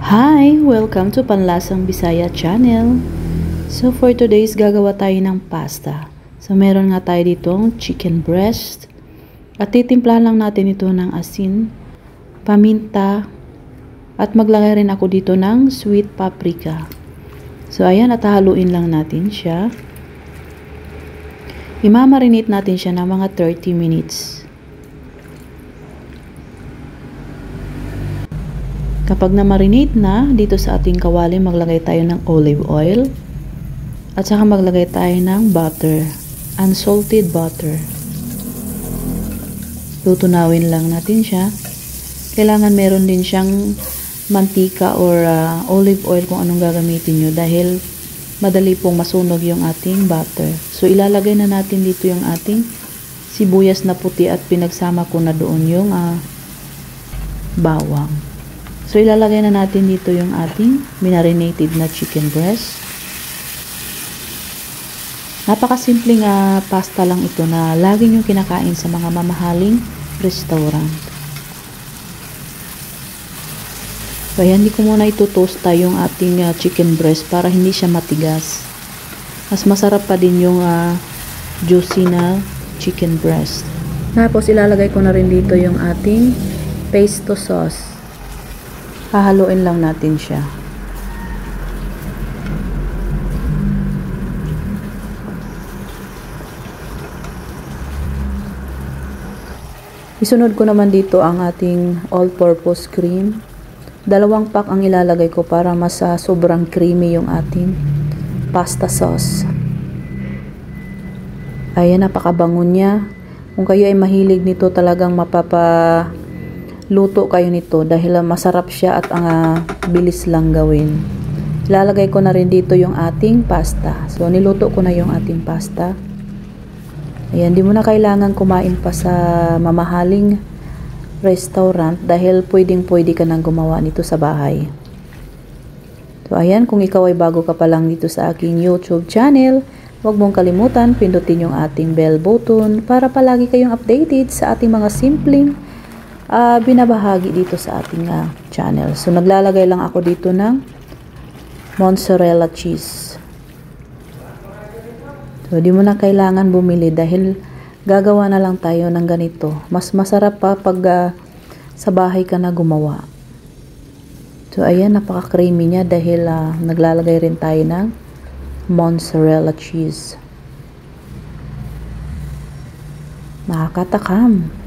Hi! Welcome to Panlasang Bisaya Channel. So for today's gagawa tayo ng pasta. So meron nga tayo ditong chicken breast. At titimplahan lang natin ito ng asin, paminta, at maglagay rin ako dito ng sweet paprika. So ayan, at haluin lang natin siya. Imamarinate natin siya ng mga 30 minutes. Kapag na-marinate na, dito sa ating kawali maglagay tayo ng olive oil at saka maglagay tayo ng butter, unsalted butter. Tutunawin lang natin siya. Kailangan meron din siyang mantika or olive oil kung anong gagamitin nyo dahil madali pong masunog yung ating butter. So ilalagay na natin dito yung ating sibuyas na puti at pinagsama ko na doon yung bawang. So, ilalagay na natin dito yung ating marinated na chicken breast. Napakasimpleng pasta lang ito na lagi nyo kinakain sa mga mamahaling restaurant. Kaya hindi ko muna itutosta yung ating chicken breast para hindi siya matigas. Mas masarap pa din yung juicy na chicken breast. Tapos, ilalagay ko na rin dito yung ating pesto sauce. Hahaluin lang natin siya. Isunod ko naman dito ang ating all-purpose cream. 2 pack ang ilalagay ko para mas sobrang creamy yung ating pasta sauce. Ayan, napakabango niya. Kung kayo ay mahilig nito, talagang luto kayo nito dahil masarap siya at bilis lang gawin. Ilalagay ko na rin dito yung ating pasta. So, niluto ko na yung ating pasta. Ayan, di mo na kailangan kumain pa sa mamahaling restaurant dahil pwedeng-pwede ka nang gumawa nito sa bahay. So, ayan, kung ikaw ay bago ka pa lang dito sa aking YouTube channel, huwag mong kalimutan pindutin yung ating bell button para palagi kayong updated sa ating mga simpleng binabahagi dito sa ating channel. So, naglalagay lang ako dito ng mozzarella cheese. So, di mo na kailangan bumili dahil gagawa na lang tayo ng ganito. Mas masarap pa pag sa bahay ka na gumawa. So, ayan, napaka-creamy niya dahil naglalagay rin tayo ng mozzarella cheese. Makakatakam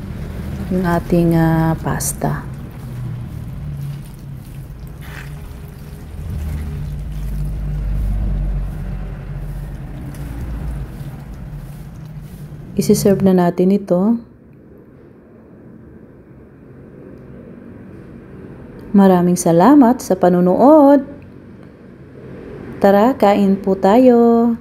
yung ating pasta. Isi-serve na natin ito. Maraming salamat sa panunood. Tara, kain po tayo.